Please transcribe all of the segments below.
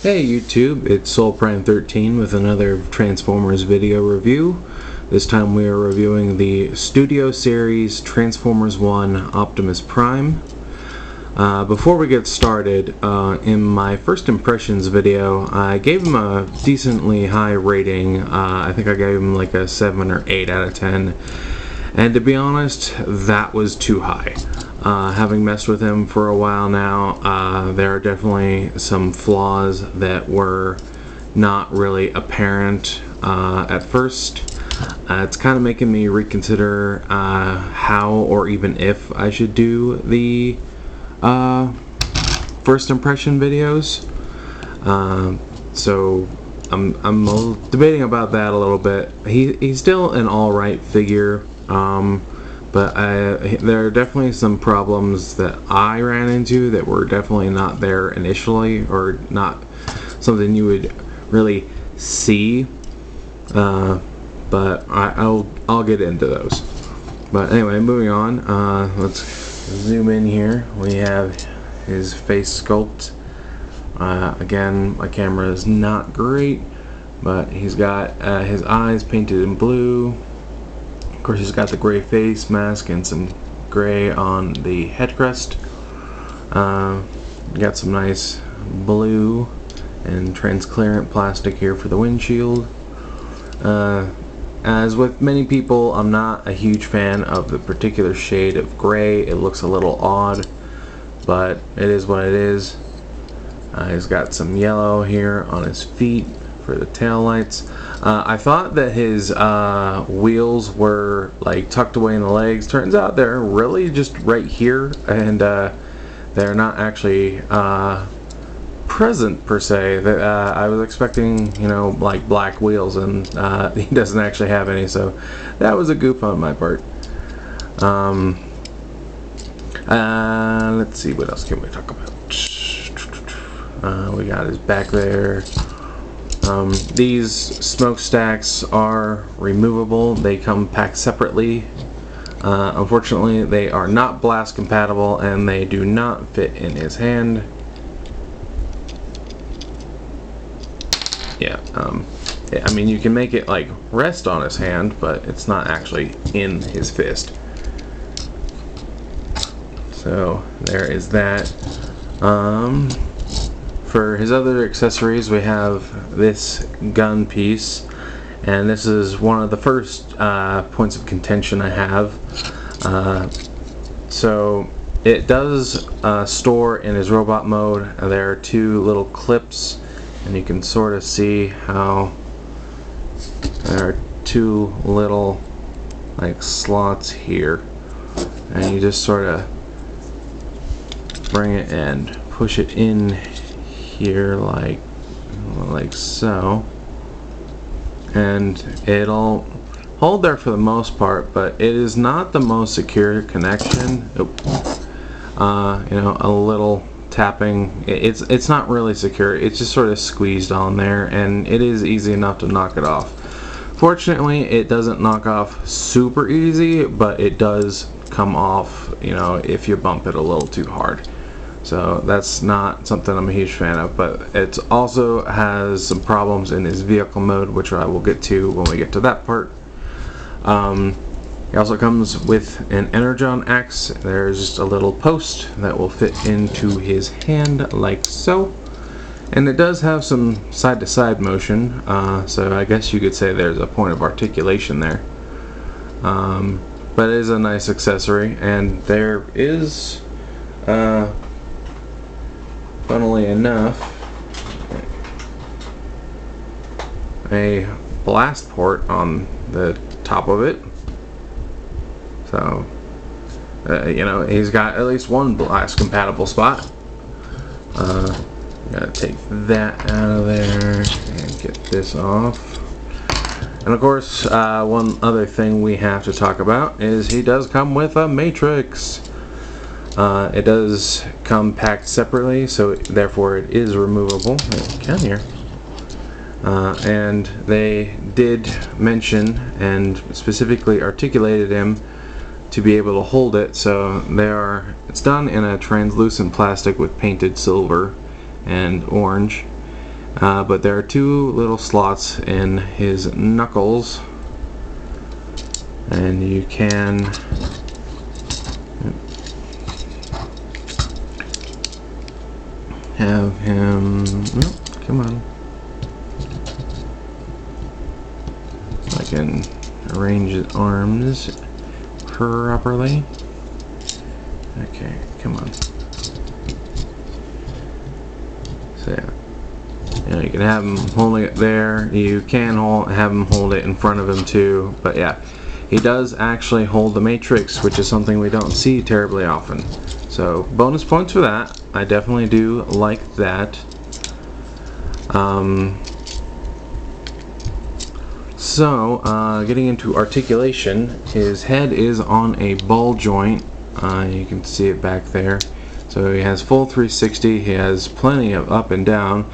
Hey YouTube, it's SoulPrime13 with another Transformers video review. This time we are reviewing the Studio Series Transformers 1 Optimus Prime. Before we get started, in my first impressions video, I gave him a decently high rating. I think I gave him like a 7 or 8 out of 10. And to be honest, that was too high. Having messed with him for a while now, there are definitely some flaws that were not really apparent at first. It's kind of making me reconsider how or even if I should do the first impression videos. So I'm debating about that a little bit. He's still an alright figure. But there are definitely some problems that I ran into that were definitely not there initially, or not something you would really see. But I'll get into those. But anyway, moving on. Let's zoom in here. We have his face sculpt. Again, my camera is not great, but he's got his eyes painted in blue. Of course, he's got the gray face mask and some gray on the head crest. Got some nice blue and transparent plastic here for the windshield. As with many people, I'm not a huge fan of the particular shade of gray. It looks a little odd, but it is what it is. He's got some yellow here on his feet for the tail lights. I thought that his wheels were like tucked away in the legs. Turns out they're really just right here, and they're not actually present per se. I was expecting, like black wheels, and he doesn't actually have any, so that was a goof on my part. Let's see, what else can we talk about? We got his back there. These smokestacks are removable. They come packed separately. Unfortunately, they are not blast compatible, and they do not fit in his hand. Yeah, I mean, you can make it like rest on his hand, but it's not actually in his fist. So there is that. For his other accessories, we have this gun piece, and this is one of the first points of contention I have. So it does store in his robot mode. There are two little clips, and you can sort of see how there are two little like slots here, and you just sort of bring it and push it in here like so, and it'll hold there for the most part, but it is not the most secure connection. A little tapping, it's not really secure. It's just sort of squeezed on there, and it is easy enough to knock it off. Fortunately, it doesn't knock off super easy, but it does come off, if you bump it a little too hard. So that's not something I'm a huge fan of, but it also has some problems in his vehicle mode, which I will get to when we get to that part. It also comes with an Energon axe. There's just a little post that will fit into his hand like so. And it does have some side-to-side motion, so I guess you could say there's a point of articulation there. But it is a nice accessory, and there is funnily enough, a blast port on the top of it. So, he's got at least one blast compatible spot. Gotta take that out of there and get this off. And of course, one other thing we have to talk about is he does come with a matrix. It does come packed separately, so therefore it is removable. Come here. And they did mention and specifically articulated him to be able to hold it, so it's done in a translucent plastic with painted silver and orange, But there are two little slots in his knuckles, and you can have him, come on, I can arrange his arms properly. Okay, come on. So yeah. You can have him holding it there. You can have him hold it in front of him too. But yeah, he does actually hold the matrix, which is something we don't see terribly often. So bonus points for that. I definitely do like that. Getting into articulation, his head is on a ball joint. You can see it back there. So he has full 360. He has plenty of up and down.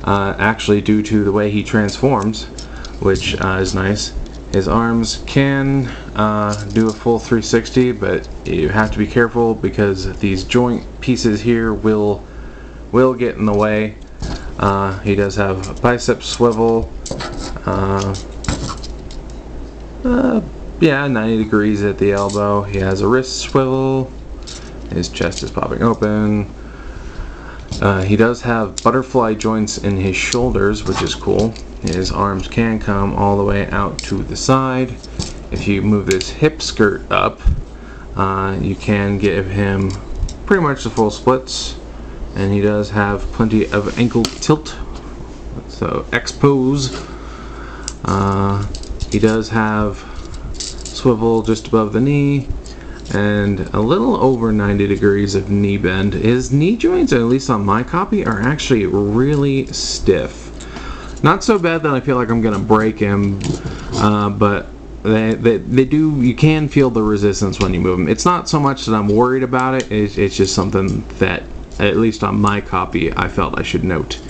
Actually, due to the way he transforms, which is nice. His arms can do a full 360, but you have to be careful because these joint pieces here will get in the way. He does have a bicep swivel. Yeah, 90 degrees at the elbow. He has a wrist swivel. His chest is popping open. He does have butterfly joints in his shoulders, which is cool. His arms can come all the way out to the side. If you move this hip skirt up, you can give him pretty much the full splits. And he does have plenty of ankle tilt, so X pose. He does have swivel just above the knee, and a little over 90 degrees of knee bend. His knee joints, at least on my copy, are actually really stiff. Not so bad that I feel like I'm gonna break him, but they do. You can feel the resistance when you move them. It's not so much that I'm worried about it. It's just something that, at least on my copy, I felt I should note.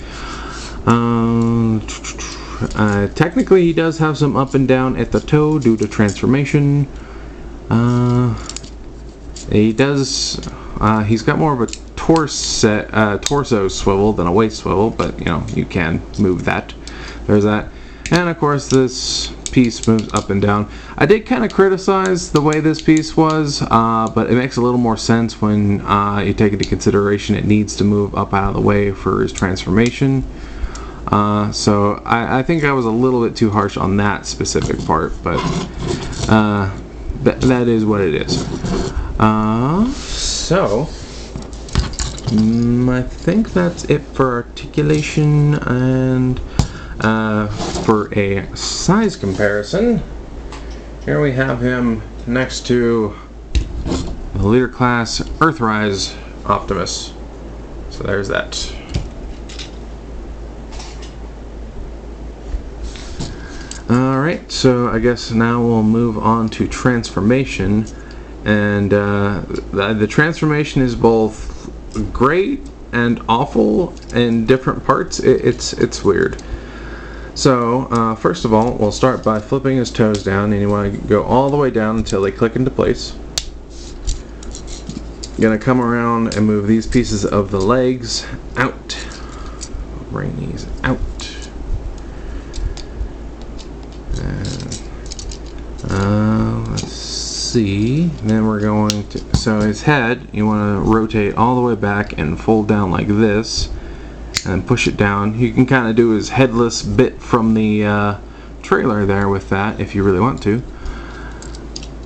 Technically, he does have some up and down at the toe due to transformation. He does. He's got more of a torso swivel than a waist swivel, but you can move that. There's that, and of course this piece moves up and down. I did kind of criticize the way this piece was, but it makes a little more sense when you take into consideration it needs to move up out of the way for his transformation. So I think I was a little bit too harsh on that specific part, but that is what it is. I think that's it for articulation, and for a size comparison, here we have him next to the Leader Class Earthrise Optimus. So there's that. Alright, so I guess now we'll move on to transformation, and the transformation is both great and awful in different parts. It's weird. So first of all, we'll start by flipping his toes down, and you want to go all the way down until they click into place. Gonna come around and move these pieces of the legs out. Bring these out. Let's see. Then we're going to. So his head, you want to rotate all the way back and fold down like this, and push it down. You can kind of do his headless bit from the trailer there with that if you really want to.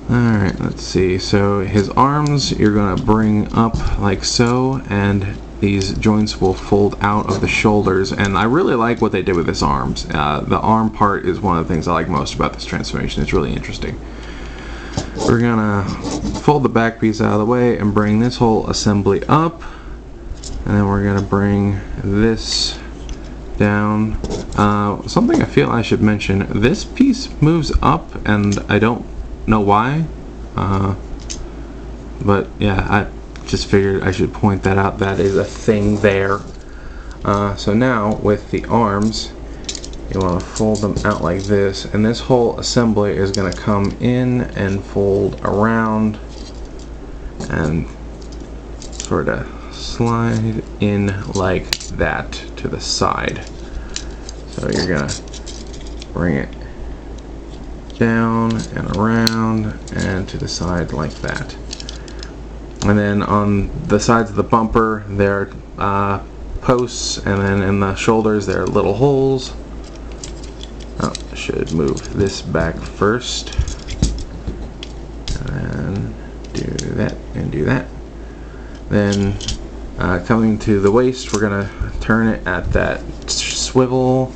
Alright, let's see. So his arms you're going to bring up like so, and these joints will fold out of the shoulders, and I really like what they did with his arms. The arm part is one of the things I like most about this transformation. It's really interesting. We're gonna fold the back piece out of the way and bring this whole assembly up, and then we're gonna bring this down. Something I feel I should mention, this piece moves up, and I don't know why, but yeah, I just figured I should point that out. That is a thing there. So now with the arms, you want to fold them out like this, and this whole assembly is going to come in and fold around and sort of slide in like that to the side. So you're gonna bring it down and around and to the side like that. And then on the sides of the bumper there are posts, and then in the shoulders there are little holes. Oh, should move this back first. And do that and do that. Then coming to the waist, we're gonna turn it at that swivel.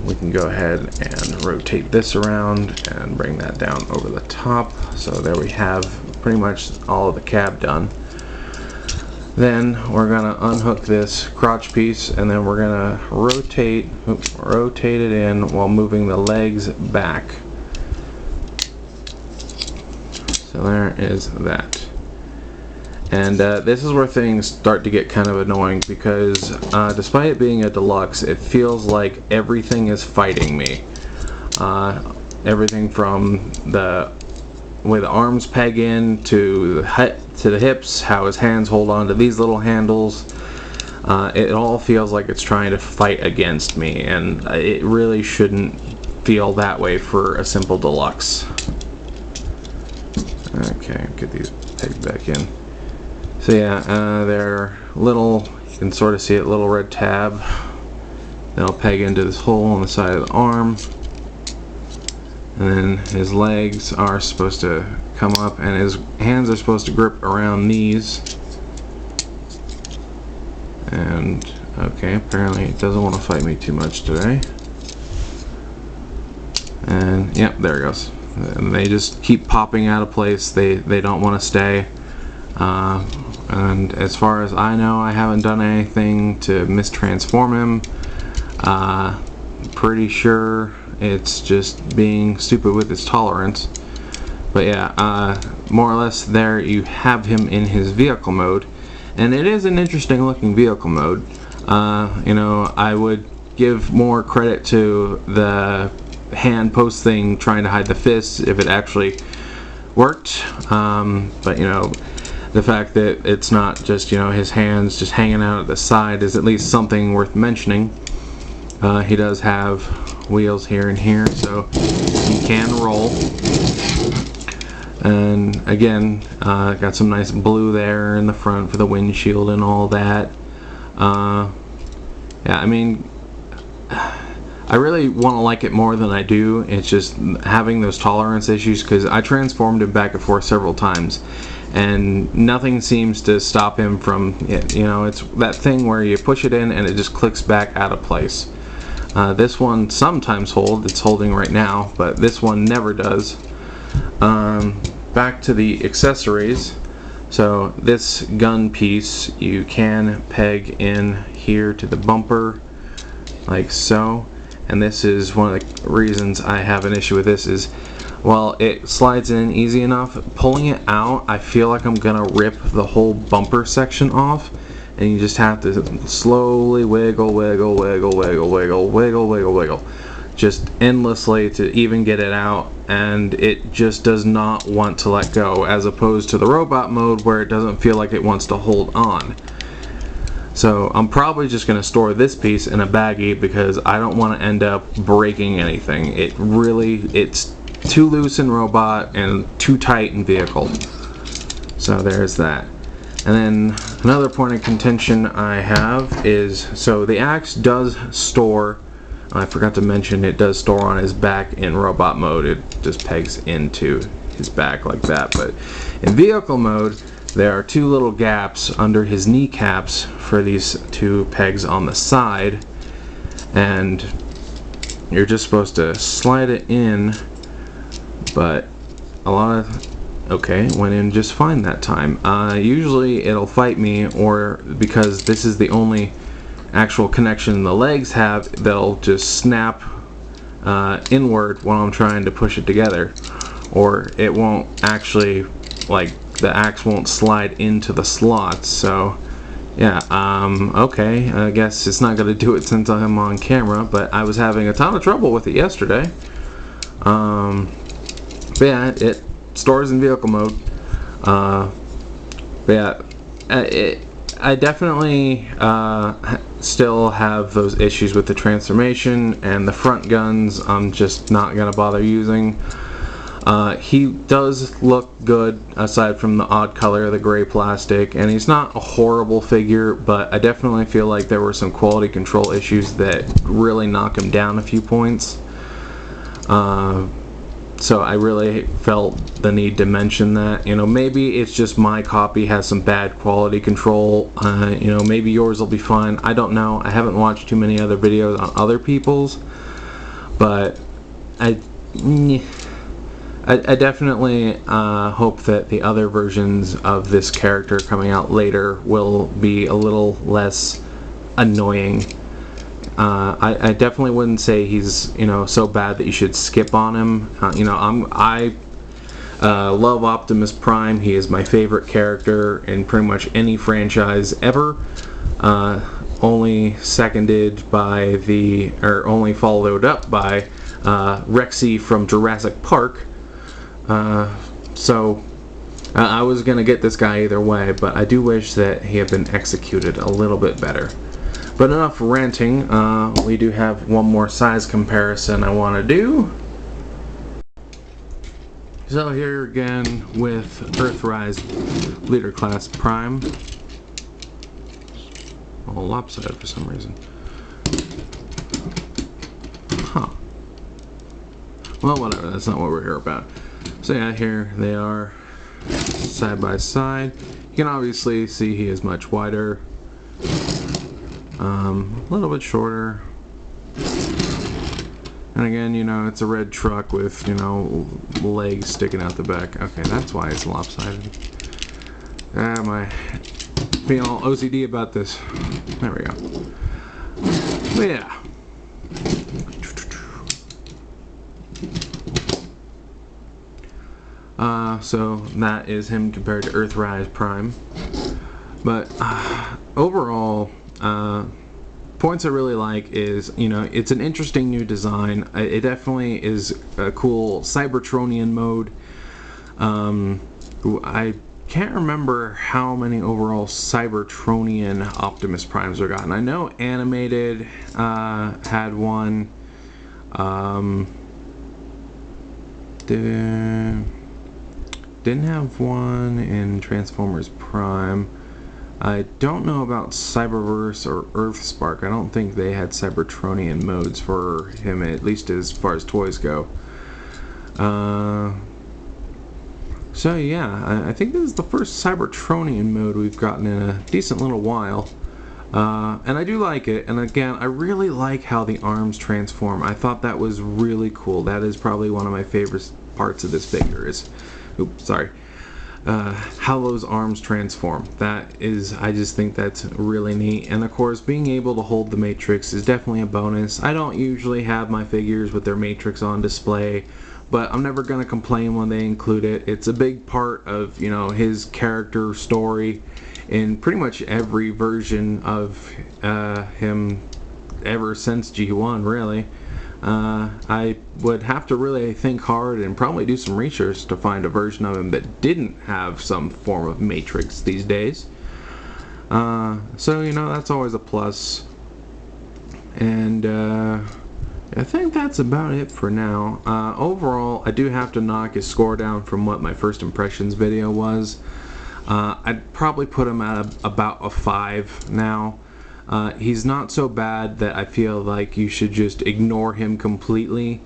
We can go ahead and rotate this around and bring that down over the top. So there we have pretty much all of the cab done. Then we're gonna unhook this crotch piece, and then we're gonna rotate it in while moving the legs back. So there is that. And this is where things start to get kind of annoying, because despite it being a deluxe, it feels like everything is fighting me. Everything from the way the arms peg in to the hips, how his hands hold on to these little handles. It all feels like it's trying to fight against me, and it really shouldn't feel that way for a simple deluxe. Okay, get these pegged back in. So yeah, they're little, you can sort of see it, little red tab. They'll peg into this hole on the side of the arm. And then his legs are supposed to come up, and his hands are supposed to grip around these. And okay, apparently it doesn't want to fight me too much today. And yep, there it goes. And they just keep popping out of place. They don't want to stay. And as far as I know, I haven't done anything to mistransform him. Pretty sure it's just being stupid with his tolerance. But yeah, more or less there you have him in his vehicle mode, and it is an interesting looking vehicle mode. You know, I would give more credit to the hand post thing trying to hide the fists if it actually worked, but you know, the fact that it's not just, you know, his hands just hanging out at the side is at least something worth mentioning. He does have wheels here and here, so he can roll. And again, got some nice blue there in the front for the windshield and all that. Yeah, I mean, I really want to like it more than I do. It's just having those tolerance issues, because I transformed him back and forth several times, and nothing seems to stop him from, you know, it's that thing where you push it in and it just clicks back out of place. This one sometimes it's holding right now, but this one never does. Back to the accessories. So this gun piece you can peg in here to the bumper like so, and this is one of the reasons I have an issue with this, is while it slides in easy enough, pulling it out I feel like I'm gonna rip the whole bumper section off, and you just have to slowly wiggle, wiggle, wiggle, wiggle, wiggle, wiggle, wiggle, wiggle, just endlessly to even get it out, and it just does not want to let go, as opposed to the robot mode where it doesn't feel like it wants to hold on. So I'm probably just going to store this piece in a baggie, because I don't want to end up breaking anything. It's too loose in robot and too tight in vehicle. So there's that. And then another point of contention I have is, so the axe does store, I forgot to mention, it does store on his back in robot mode. It just pegs into his back like that. But in vehicle mode, there are two little gaps under his kneecaps for these two pegs on the side, and you're just supposed to slide it in, but a lot of, okay, went in just fine that time. Usually it'll fight me, or because this is the only actual connection the legs have, they'll just snap inward while I'm trying to push it together, or it won't actually, like, the axe won't slide into the slots. So yeah, okay, I guess it's not gonna do it since I'm on camera, but I was having a ton of trouble with it yesterday. But yeah, it stores in vehicle mode. But yeah, I definitely still have those issues with the transformation, and the front guns I'm just not going to bother using. He does look good aside from the odd color of the gray plastic, and he's not a horrible figure, but I definitely feel like there were some quality control issues that really knock him down a few points. So I really felt the need to mention that. You know, maybe it's just my copy has some bad quality control. You know, maybe yours will be fine. I don't know. I haven't watched too many other videos on other people's, but I definitely hope that the other versions of this character coming out later will be a little less annoying. I definitely wouldn't say he's, you know, so bad that you should skip on him. You know, I love Optimus Prime. He is my favorite character in pretty much any franchise ever. Only seconded by only followed up by Rexy from Jurassic Park. So I was gonna get this guy either way, but I do wish that he had been executed a little bit better. But enough ranting. We do have one more size comparison I want to do. So here again with Earthrise Leader Class Prime. A little lopsided for some reason. Huh. Well, whatever. That's not what we're here about. So yeah, here they are side by side. You can obviously see he is much wider. A little bit shorter, and again, you know, it's a red truck with, you know, legs sticking out the back. Okay, that's why it's lopsided. Am I being all OCD about this? There we go. But yeah. So that is him compared to Earthrise Prime. But overall, points I really like is, you know, it's an interesting new design. It definitely is a cool Cybertronian mode. I can't remember how many overall Cybertronian Optimus Primes are gotten. I know Animated had one. Didn't have one in Transformers Prime. I don't know about Cyberverse or Earthspark. I don't think they had Cybertronian modes for him, at least as far as toys go. So yeah, I think this is the first Cybertronian mode we've gotten in a decent little while. And I do like it, and again, I really like how the arms transform. I thought that was really cool. That is probably one of my favorite parts of this figure is, oops, sorry, how those arms transform. That is, I just think that's really neat. And of course, being able to hold the Matrix is definitely a bonus. I don't usually have my figures with their Matrix on display, but I'm never going to complain when they include it. It's a big part of, you know, his character story in pretty much every version of him ever since G1, really. I would have to really think hard and probably do some research to find a version of him that didn't have some form of Matrix these days. So, you know, that's always a plus. And I think that's about it for now. Overall, I do have to knock his score down from what my first impressions video was. I'd probably put him at about a 5 now. He's not so bad that I feel like you should just ignore him completely.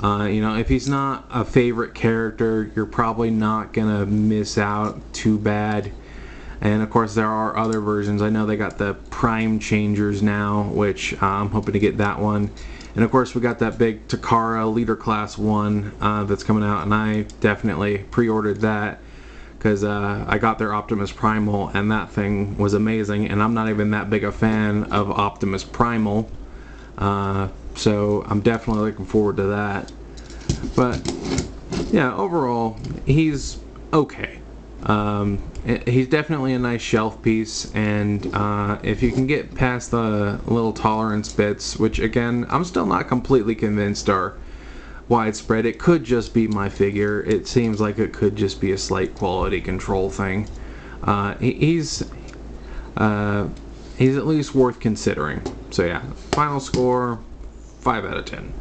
You know, if he's not a favorite character, you're probably not gonna miss out too bad. And of course, there are other versions. I know they got the Prime Changers now, which I'm hoping to get that one. And of course, we got that big Takara Leader Class 1 that's coming out, and I definitely pre-ordered that, because I got their Optimus Primal, and that thing was amazing, and I'm not even that big a fan of Optimus Primal, so I'm definitely looking forward to that. But yeah, overall, he's okay. He's definitely a nice shelf piece, and if you can get past the little tolerance bits, which again, I'm still not completely convinced are widespread. It could just be my figure. It seems like it could just be a slight quality control thing. he's at least worth considering. So yeah, final score, 5 out of 10.